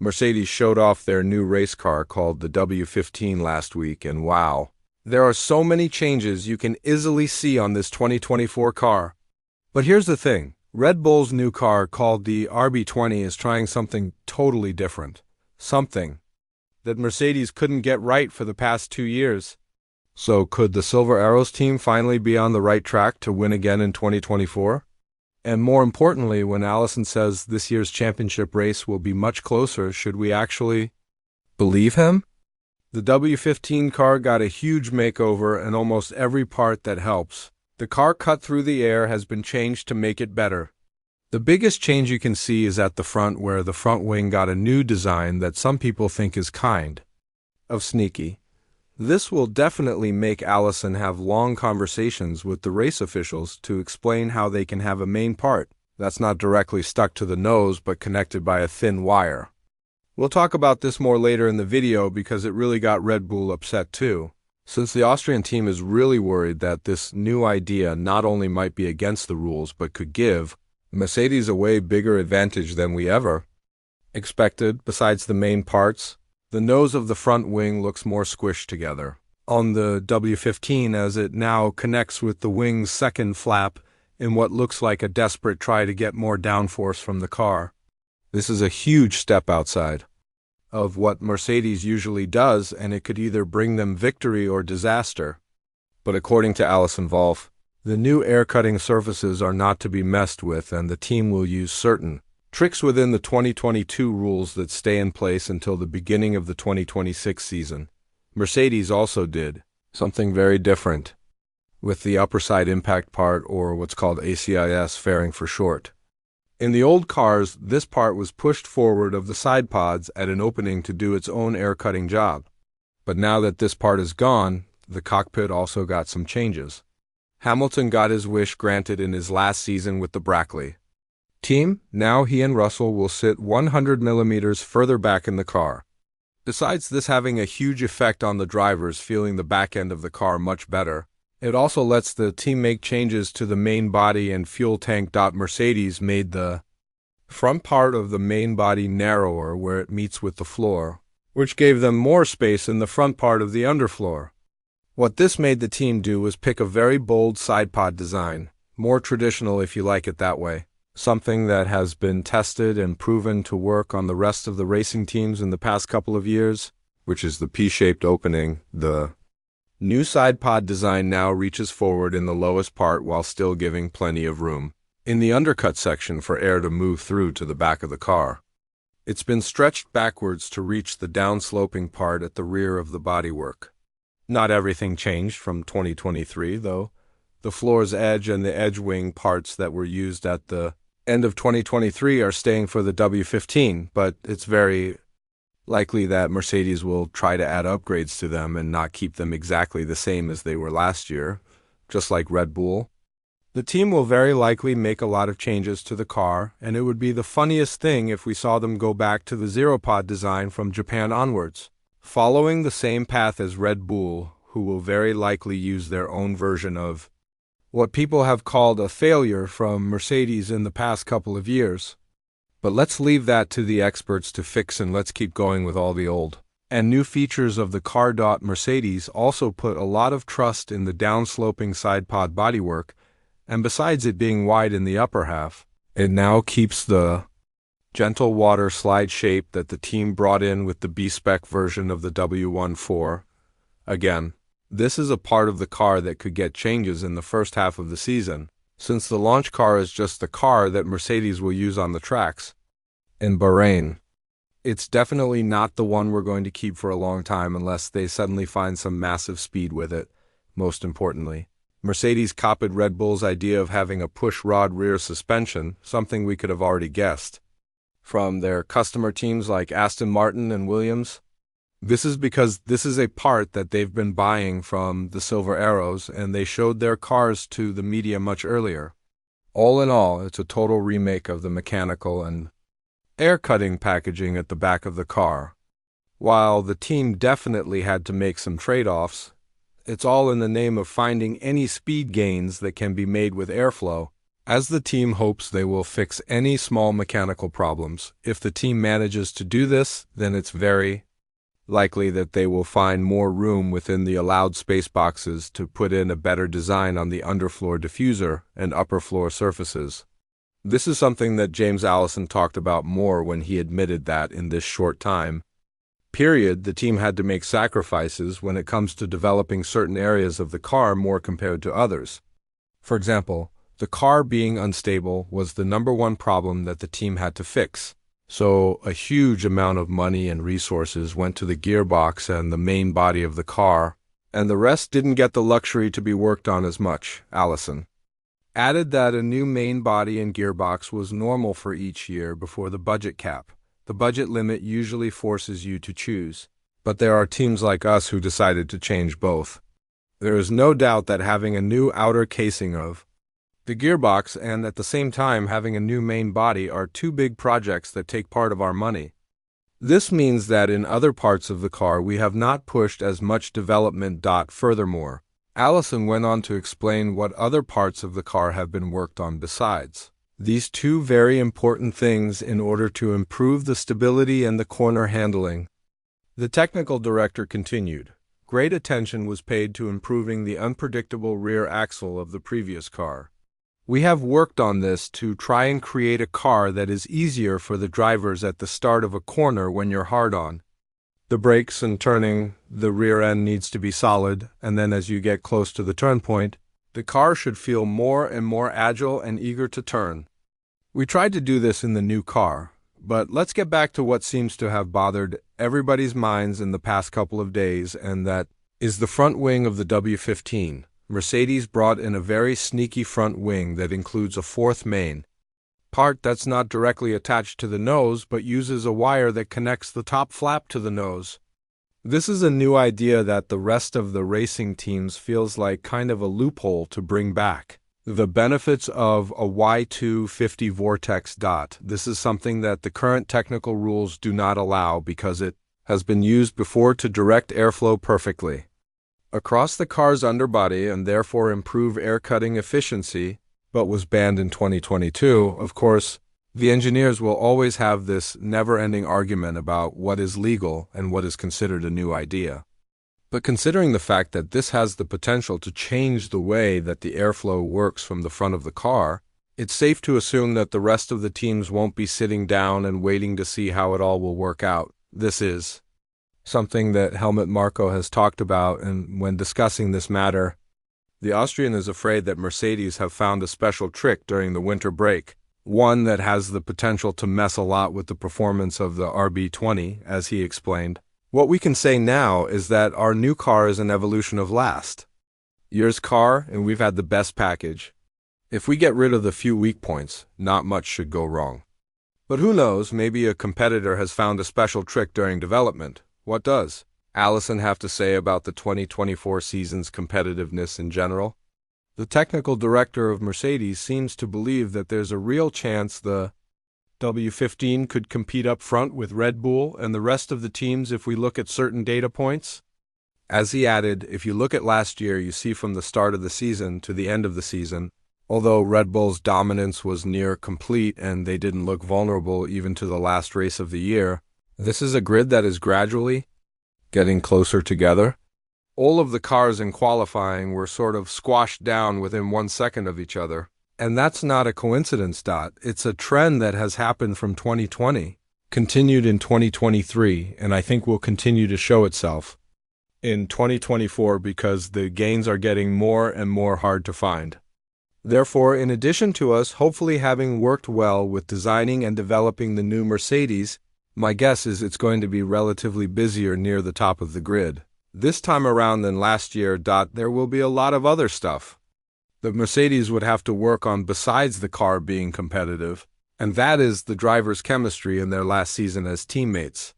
Mercedes showed off their new race car called the W15 last week, and wow, there are so many changes you can easily see on this 2024 car. But here's the thing, Red Bull's new car called the RB20 is trying something totally different. Something that Mercedes couldn't get right for the past 2 years. So could the Silver Arrows team finally be on the right track to win again in 2024? And more importantly, when Allison says this year's championship race will be much closer, should we actually believe him? The W15 car got a huge makeover and almost every part that helps. The car cut through the air has been changed to make it better. The biggest change you can see is at the front, where the front wing got a new design that some people think is kind of sneaky. This will definitely make Allison have long conversations with the race officials to explain how they can have a main part that's not directly stuck to the nose but connected by a thin wire. We'll talk about this more later in the video because it really got Red Bull upset too, since the Austrian team is really worried that this new idea not only might be against the rules but could give Mercedes a way bigger advantage than we ever expected. Besides the main parts, the nose of the front wing looks more squished together on the W15 as it now connects with the wing's second flap in what looks like a desperate try to get more downforce from the car. This is a huge step outside of what Mercedes usually does, and it could either bring them victory or disaster. But according to Alison Wolff, the new air-cutting surfaces are not to be messed with, and the team will use certain tricks within the 2022 rules that stay in place until the beginning of the 2026 season. Mercedes also did something very different with the upper side impact part, or what's called ACIS fairing for short. In the old cars, this part was pushed forward of the side pods at an opening to do its own air-cutting job. But now that this part is gone, the cockpit also got some changes. Hamilton got his wish granted in his last season with the Brackley team. Now he and Russell will sit 100 millimeters further back in the car. Besides this having a huge effect on the drivers feeling the back end of the car much better, it also lets the team make changes to the main body and fuel tank. Mercedes made the front part of the main body narrower where it meets with the floor, which gave them more space in the front part of the underfloor. What this made the team do was pick a very bold side pod design, more traditional if you like it that way. Something that has been tested and proven to work on the rest of the racing teams in the past couple of years, which is the P-shaped opening. The new side pod design now reaches forward in the lowest part while still giving plenty of room in the undercut section for air to move through to the back of the car. It's been stretched backwards to reach the downsloping part at the rear of the bodywork. Not everything changed from 2023, though. The floor's edge and the edge wing parts that were used at the end of 2023 are staying for the W15, but it's very likely that Mercedes will try to add upgrades to them and not keep them exactly the same as they were last year, just like Red Bull. The team will very likely make a lot of changes to the car, and it would be the funniest thing if we saw them go back to the zero pod design from Japan onwards, following the same path as Red Bull, who will very likely use their own version of what people have called a failure from Mercedes in the past couple of years. But let's leave that to the experts to fix, and let's keep going with all the old and new features of the car. Mercedes also put a lot of trust in the downsloping side pod bodywork, and besides it being wide in the upper half, it now keeps the gentle water slide shape that the team brought in with the B-spec version of the W14. Again, this is a part of the car that could get changes in the first half of the season, since the launch car is just the car that Mercedes will use on the tracks in Bahrain. It's definitely not the one we're going to keep for a long time unless they suddenly find some massive speed with it. Most importantly, Mercedes copied Red Bull's idea of having a push-rod rear suspension, something we could have already guessed from their customer teams like Aston Martin and Williams. This is because this is a part that they've been buying from the Silver Arrows, and they showed their cars to the media much earlier. All in all, it's a total remake of the mechanical and air-cutting packaging at the back of the car. While the team definitely had to make some trade-offs, it's all in the name of finding any speed gains that can be made with airflow as the team hopes they will fix any small mechanical problems. If the team manages to do this, then it's very likely that they will find more room within the allowed space boxes to put in a better design on the underfloor diffuser and upper floor surfaces. This is something that James Allison talked about more when he admitted that in this short time period, the team had to make sacrifices when it comes to developing certain areas of the car more compared to others. For example, the car being unstable was the number one problem that the team had to fix. So a huge amount of money and resources went to the gearbox and the main body of the car, and the rest didn't get the luxury to be worked on as much. Allison added that a new main body and gearbox was normal for each year before the budget cap. The budget limit usually forces you to choose, but there are teams like us who decided to change both. There is no doubt that having a new outer casing of the gearbox and at the same time having a new main body are two big projects that take part of our money. This means that in other parts of the car we have not pushed as much development. Furthermore, Allison went on to explain what other parts of the car have been worked on besides these two very important things in order to improve the stability and the corner handling. The technical director continued. Great attention was paid to improving the unpredictable rear axle of the previous car. We have worked on this to try and create a car that is easier for the drivers at the start of a corner when you're hard on the brakes and turning. The rear end needs to be solid, and then as you get close to the turn point, the car should feel more and more agile and eager to turn. We tried to do this in the new car, but let's get back to what seems to have bothered everybody's minds in the past couple of days, and that is the front wing of the W15. Mercedes brought in a very sneaky front wing that includes a fourth main part that's not directly attached to the nose but uses a wire that connects the top flap to the nose. This is a new idea that the rest of the racing teams feels like kind of a loophole to bring back. The benefits of a W15 vortex. This is something that the current technical rules do not allow because it has been used before to direct airflow perfectly across the car's underbody and therefore improve air cutting efficiency, but was banned in 2022. Of course, the engineers will always have this never-ending argument about what is legal and what is considered a new idea. But considering the fact that this has the potential to change the way that the airflow works from the front of the car, it's safe to assume that the rest of the teams won't be sitting down and waiting to see how it all will work out. This is something that Helmut Marko has talked about, and when discussing this matter, the Austrian is afraid that Mercedes have found a special trick during the winter break, one that has the potential to mess a lot with the performance of the RB20, as he explained. What we can say now is that our new car is an evolution of last year's car, and we've had the best package. If we get rid of the few weak points, not much should go wrong. But who knows, maybe a competitor has found a special trick during development. What does Allison have to say about the 2024 season's competitiveness in general? The technical director of Mercedes seems to believe that there's a real chance the W15 could compete up front with Red Bull and the rest of the teams if we look at certain data points. As he added, if you look at last year, you see from the start of the season to the end of the season, although Red Bull's dominance was near complete and they didn't look vulnerable even to the last race of the year, this is a grid that is gradually getting closer together. All of the cars in qualifying were sort of squashed down within 1 second of each other. And that's not a coincidence. It's a trend that has happened from 2020, continued in 2023, and I think will continue to show itself in 2024 because the gains are getting more and more hard to find. Therefore, in addition to us hopefully having worked well with designing and developing the new Mercedes, my guess is it's going to be relatively busier near the top of the grid this time around than last year. There will be a lot of other stuff the Mercedes would have to work on besides the car being competitive, and that is the drivers' chemistry in their last season as teammates.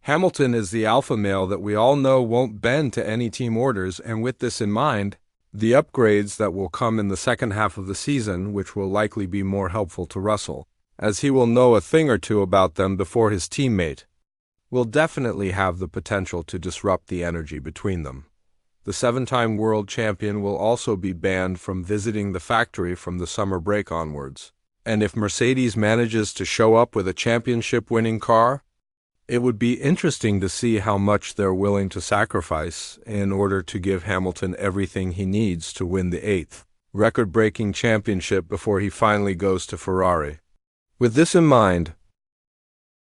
Hamilton is the alpha male that we all know won't bend to any team orders, and with this in mind, the upgrades that will come in the second half of the season, which will likely be more helpful to Russell, as he will know a thing or two about them before his teammate, will definitely have the potential to disrupt the energy between them. The seven-time world champion will also be banned from visiting the factory from the summer break onwards. And if Mercedes manages to show up with a championship-winning car, it would be interesting to see how much they're willing to sacrifice in order to give Hamilton everything he needs to win the eighth record-breaking championship before he finally goes to Ferrari. With this in mind,